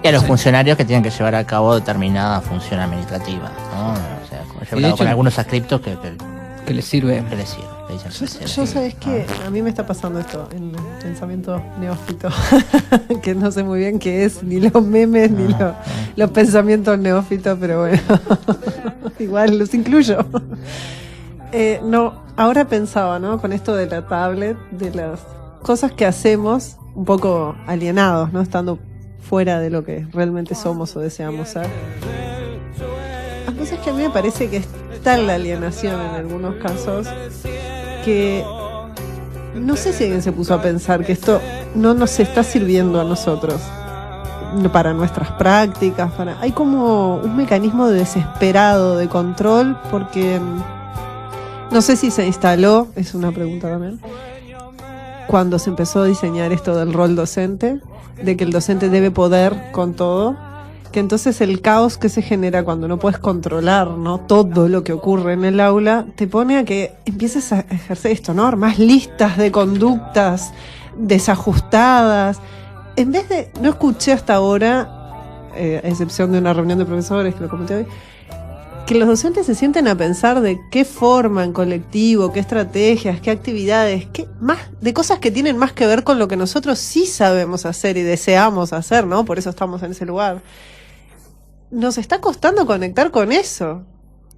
y a los funcionarios que tienen que llevar a cabo determinada función administrativa, ¿no? O sea, yo he hablado con algunos adscriptos que les sirve. Yo sabes que a mí me está pasando esto en el pensamiento neófito, que no sé muy bien qué es, ni los memes, ni los pensamientos neófitos, pero bueno, igual los incluyo. Ahora pensaba, ¿no? Con esto de la tablet, de las cosas que hacemos un poco alienados, ¿no? Estando fuera de lo que realmente somos o deseamos ser. Las cosas que a mí me parece que está la alienación en algunos casos, que no sé si alguien se puso a pensar que esto no nos está sirviendo a nosotros para nuestras prácticas, hay como un mecanismo desesperado de control, porque no sé si se instaló, es una pregunta también, cuando se empezó a diseñar esto del rol docente, de que el docente debe poder con todo, que entonces el caos que se genera cuando no puedes controlar, ¿no?, todo lo que ocurre en el aula, te pone a que empieces a ejercer esto, ¿no? Armás listas de conductas desajustadas. En vez de, no escuché hasta ahora, a excepción de una reunión de profesores que lo comenté hoy, que los docentes se sienten a pensar de qué forma en colectivo, qué estrategias, qué actividades, qué más, de cosas que tienen más que ver con lo que nosotros sí sabemos hacer y deseamos hacer, ¿no? Por eso estamos en ese lugar. Nos está costando conectar con eso.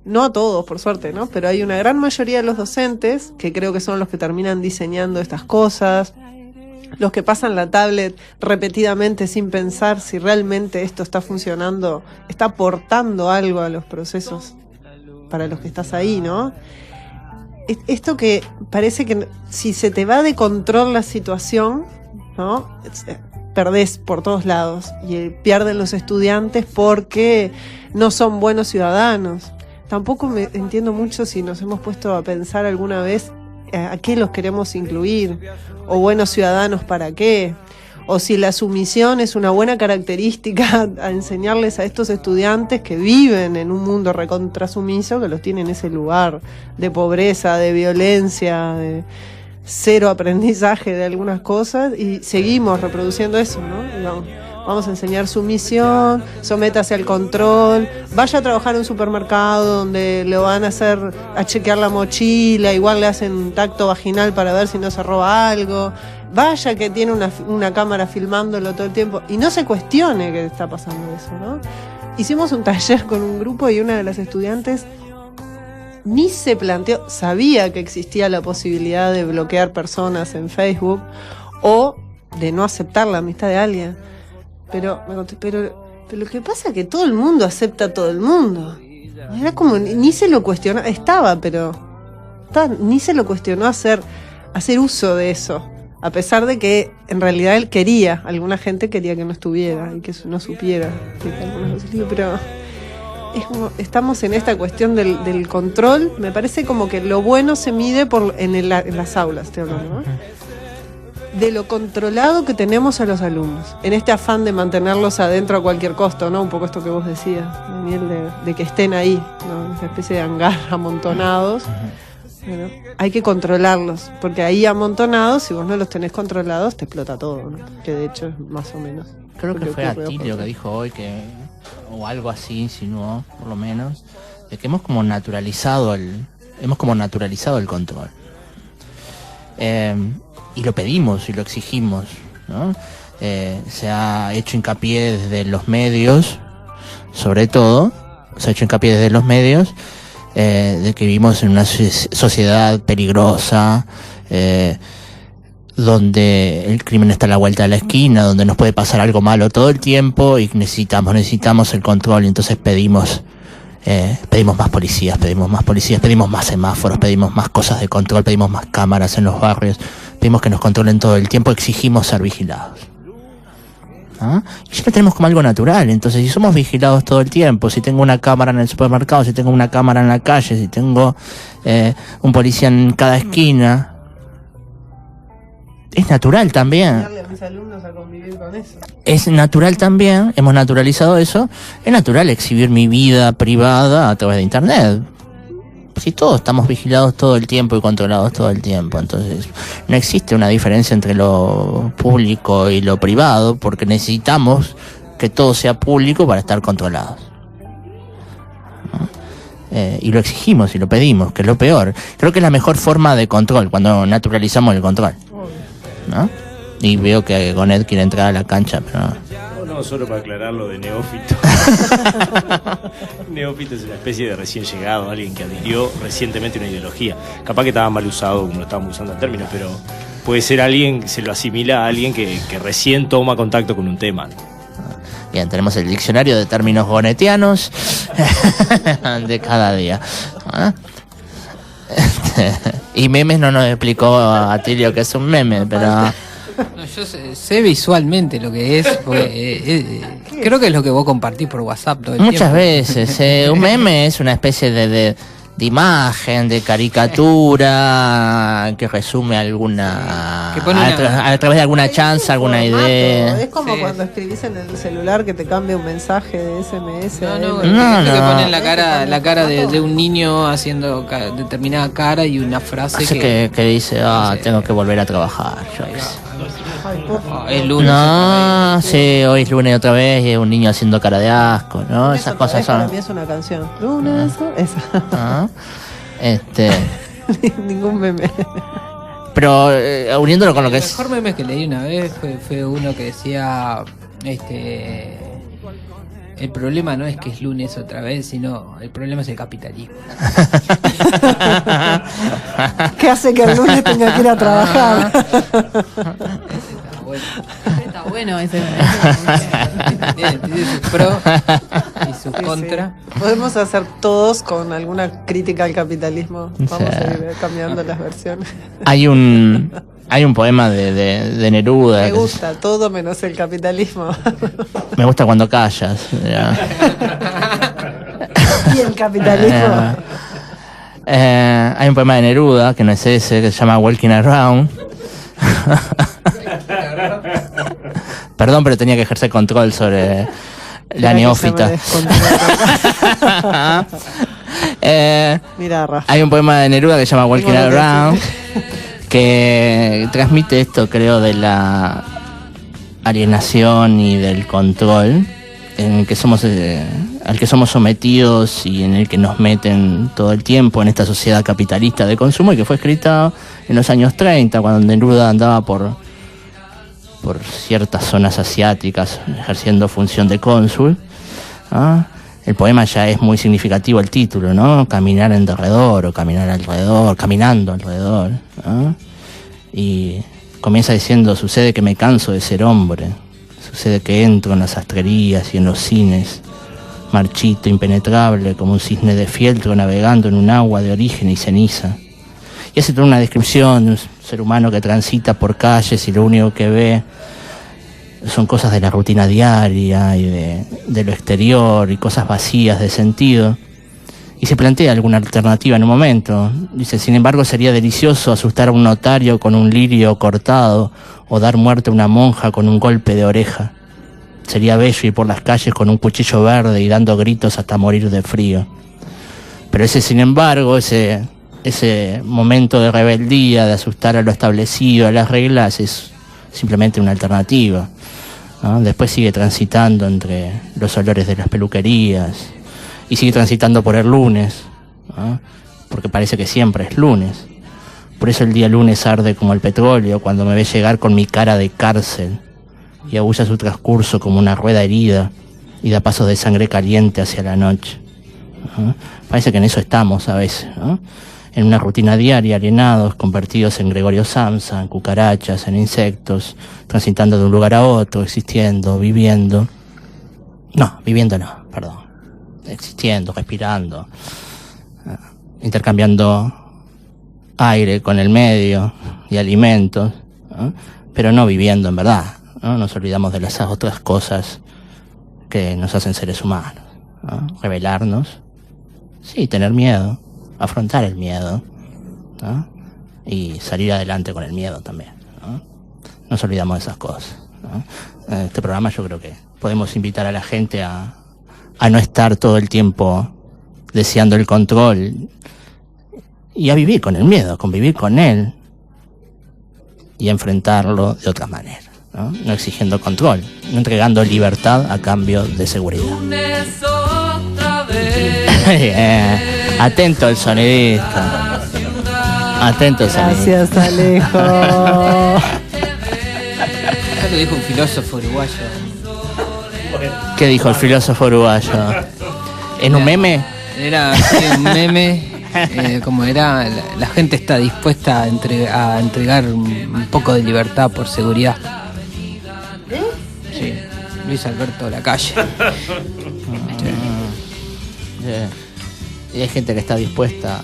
No a todos, por suerte, ¿no? Pero hay una gran mayoría de los docentes, que creo que son los que terminan diseñando estas cosas, los que pasan la tablet repetidamente sin pensar si realmente esto está funcionando, está aportando algo a los procesos para los que estás ahí, ¿no? Esto que parece que si se te va de control la situación, ¿no? Perdés por todos lados y pierden los estudiantes porque no son buenos ciudadanos. Tampoco me entiendo mucho si nos hemos puesto a pensar alguna vez a qué los queremos incluir, o buenos ciudadanos para qué, o si la sumisión es una buena característica a enseñarles a estos estudiantes que viven en un mundo recontrasumiso, que los tiene en ese lugar de pobreza, de violencia, de cero aprendizaje de algunas cosas, y seguimos reproduciendo eso, ¿no? Digamos, vamos a enseñar sumisión, sométase al control, vaya a trabajar en un supermercado donde le van a hacer a chequear la mochila, igual le hacen un tacto vaginal para ver si no se roba algo, vaya que tiene una cámara filmándolo todo el tiempo, y no se cuestione que está pasando eso, ¿no? Hicimos un taller con un grupo y una de las estudiantes ni se planteó, sabía que existía la posibilidad de bloquear personas en Facebook o de no aceptar la amistad de alguien. Pero lo que pasa es que todo el mundo acepta a todo el mundo. Era como, ni se lo cuestionó, ni se lo cuestionó hacer uso de eso. A pesar de que en realidad él quería, alguna gente quería que no estuviera y que no supiera. Pero es como, estamos en esta cuestión del control. Me parece como que lo bueno se mide en las aulas, estoy hablando, ¿no? De lo controlado que tenemos a los alumnos, en este afán de mantenerlos adentro a cualquier costo, ¿no? Un poco esto que vos decías, Daniel, de que estén ahí, ¿no? Esa especie de hangar amontonados. Bueno, hay que controlarlos, porque ahí amontonados, si vos no los tenés controlados, te explota todo, ¿no? Que de hecho es más o menos. Creo que fue Atilio que dijo hoy o algo así insinuó, por lo menos, de que hemos como naturalizado el control. Y lo pedimos y lo exigimos, ¿no? Se ha hecho hincapié desde los medios, sobre todo, de que vivimos en una sociedad peligrosa, donde el crimen está a la vuelta de la esquina, donde nos puede pasar algo malo todo el tiempo y necesitamos el control, y entonces pedimos más policías, pedimos más semáforos, pedimos más cosas de control, pedimos más cámaras en los barrios, pedimos que nos controlen todo el tiempo, exigimos ser vigilados. ¿Ah? Y ya lo tenemos como algo natural. Entonces, si somos vigilados todo el tiempo, si tengo una cámara en el supermercado, si tengo una cámara en la calle, si tengo un policía en cada esquina, es natural también. Enseñarle a mis alumnos a convivir con eso. Es natural también, hemos naturalizado eso, es natural exhibir mi vida privada a través de internet. Si todos estamos vigilados todo el tiempo y controlados todo el tiempo, entonces no existe una diferencia entre lo público y lo privado, porque necesitamos que todo sea público para estar controlados. Y lo exigimos y lo pedimos, que es lo peor. Creo que es la mejor forma de control, cuando naturalizamos el control, ¿no? Y veo que Gonet quiere entrar a la cancha, pero no, solo para aclarar lo de neófito. Neófito es una especie de recién llegado, alguien que adhirió recientemente una ideología. Capaz que estaba mal usado, como lo estábamos usando el término, pero puede ser alguien, se lo asimila a alguien que recién toma contacto con un tema. Bien, tenemos el diccionario de términos gonetianos de cada día. Y memes no nos explicó a Atilio que es un meme, pero... No, yo sé visualmente lo que es, creo que es lo que vos compartís por WhatsApp todo el muchas tiempo. veces, un meme es una especie de imagen, de caricatura, que resume alguna... Que pone a través de alguna chanza, alguna idea. Es como cuando escribís en el celular que te cambia un mensaje de SMS. No, que ponen la cara de un niño haciendo determinada cara y una frase que dice, tengo que volver a trabajar. Es lunes. No, sí, hoy es lunes otra vez y es un niño haciendo cara de asco, ¿no? Esas cosas son... Para mí es una canción. Lunes, esa. Ningún meme. Pero uniéndolo con lo que es... El mejor meme que leí una vez fue uno que decía... El problema no es que es lunes otra vez, sino el problema es el capitalismo. ¿Qué hace que el lunes tenga que ir a trabajar? Está bueno ese. Tiene sus pros y sus contras. Podemos hacer todos con alguna crítica al capitalismo. Vamos a ir cambiando las versiones. Hay un poema de Neruda. Me gusta todo menos el capitalismo. Me gusta cuando callas. Y el capitalismo. Hay un poema de Neruda, que no es ese, que se llama Walking Around. Perdón, pero tenía que ejercer control sobre la neófita. Mira, Rafa. Hay un poema de Neruda que se llama Walking Around, que transmite esto, creo, de la alienación y del control en el que somos, al que somos sometidos y en el que nos meten todo el tiempo en esta sociedad capitalista de consumo, y que fue escrita en los años 30, cuando Neruda andaba por ciertas zonas asiáticas ejerciendo función de cónsul. El poema ya es muy significativo, el título, ¿no? Caminar en derredor o caminar alrededor, caminando alrededor, ¿no? Y comienza diciendo: sucede que me canso de ser hombre, sucede que entro en las sastrerías y en los cines, marchito, impenetrable, como un cisne de fieltro navegando en un agua de origen y ceniza. Y hace toda una descripción de un ser humano que transita por calles y lo único que ve son cosas de la rutina diaria y de lo exterior y cosas vacías de sentido. Y se plantea alguna alternativa en un momento. Dice: sin embargo, sería delicioso asustar a un notario con un lirio cortado o dar muerte a una monja con un golpe de oreja. Sería bello ir por las calles con un cuchillo verde y dando gritos hasta morir de frío. Pero ese, sin embargo, ese momento de rebeldía, de asustar a lo establecido, a las reglas, es simplemente una alternativa, ¿no? Después sigue transitando entre los olores de las peluquerías y sigue transitando por el lunes, ¿no? Porque parece que siempre es lunes. Por eso el día lunes arde como el petróleo cuando me ve llegar con mi cara de cárcel y agulla su transcurso como una rueda herida y da pasos de sangre caliente hacia la noche, ¿no? Parece que en eso estamos a veces, ¿no? En una rutina diaria, alienados, convertidos en Gregorio Samsa, en cucarachas, en insectos, transitando de un lugar a otro, existiendo, viviendo. No, viviendo no, perdón. Existiendo, respirando, intercambiando aire con el medio y alimentos, ¿no? Pero no viviendo en verdad, ¿no? Nos olvidamos de las otras cosas que nos hacen seres humanos, ¿no? Rebelarnos, sí, tener miedo, afrontar el miedo, ¿no? Y salir adelante con el miedo también, ¿no? Nos olvidamos de esas cosas, ¿no? En este programa yo creo que podemos invitar a la gente a no estar todo el tiempo deseando el control y a vivir con el miedo, a convivir con él y a enfrentarlo de otra manera, ¿no? No exigiendo control, no entregando libertad a cambio de seguridad. Atento el sonidista. Atento el sonidista. Gracias, Alejo. Ya lo dijo un filósofo uruguayo. ¿Qué dijo el filósofo uruguayo? ¿En un meme? Era un meme. Como era, la gente está dispuesta a entregar un poco de libertad por seguridad. Sí, Luis Alberto Lacalle. Y hay gente que está dispuesta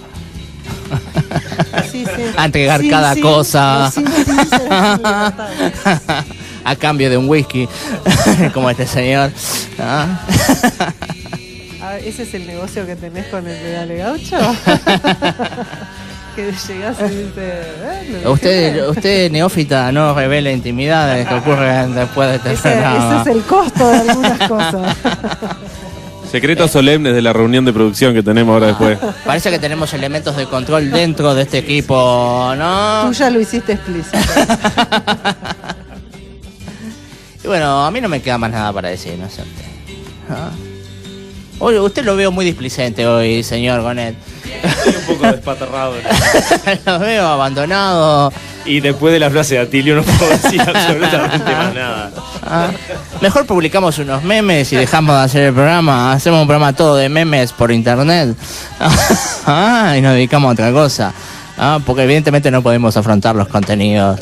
a entregar cada cosa a cambio de un whisky, como este señor, ¿no? ¿Ese es el negocio que tenés con el Dale Gaucho? Que llegás y dices... Usted, neófita, no revela intimidades que ocurren después de este programa. Ese es el costo de algunas cosas. Secretos solemnes de la reunión de producción que tenemos ahora después. Parece que tenemos elementos de control dentro de este equipo, ¿no? Tú ya lo hiciste explícito. Y bueno, a mí no me queda más nada para decir, ¿no es cierto? Oye, usted lo veo muy displicente hoy, señor Gonet. Estoy un poco despatarrado. Lo veo abandonado. Y después de la frase de Atilio no puedo decir absolutamente más nada. Mejor publicamos unos memes y dejamos de hacer el programa. Hacemos un programa todo de memes por internet. Y nos dedicamos a otra cosa. Porque evidentemente no podemos afrontar los contenidos.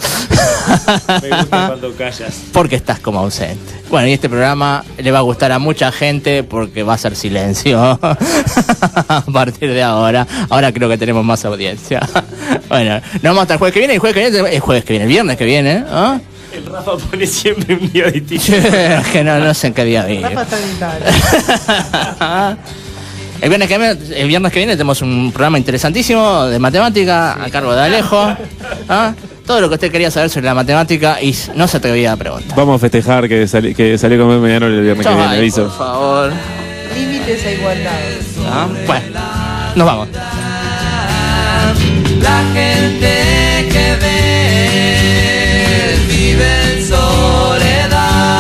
Me gusta cuando callas. Porque estás como ausente. Bueno, y este programa le va a gustar a mucha gente porque va a ser silencio. A partir de ahora. Ahora creo que tenemos más audiencia. Bueno, nos vamos hasta el jueves que viene. El viernes que viene. El Rafa pone siempre un día distinto. Es que no sé en qué día vive. Rafa está en Italia. El viernes que viene tenemos un programa interesantísimo de matemática a cargo de Alejo. Todo lo que usted quería saber sobre la matemática y no se atrevía a preguntar. Vamos a festejar que salió con mediano el viernes que viene, aviso. Por favor. Límites a igualdad. Bueno, nos vamos. La gente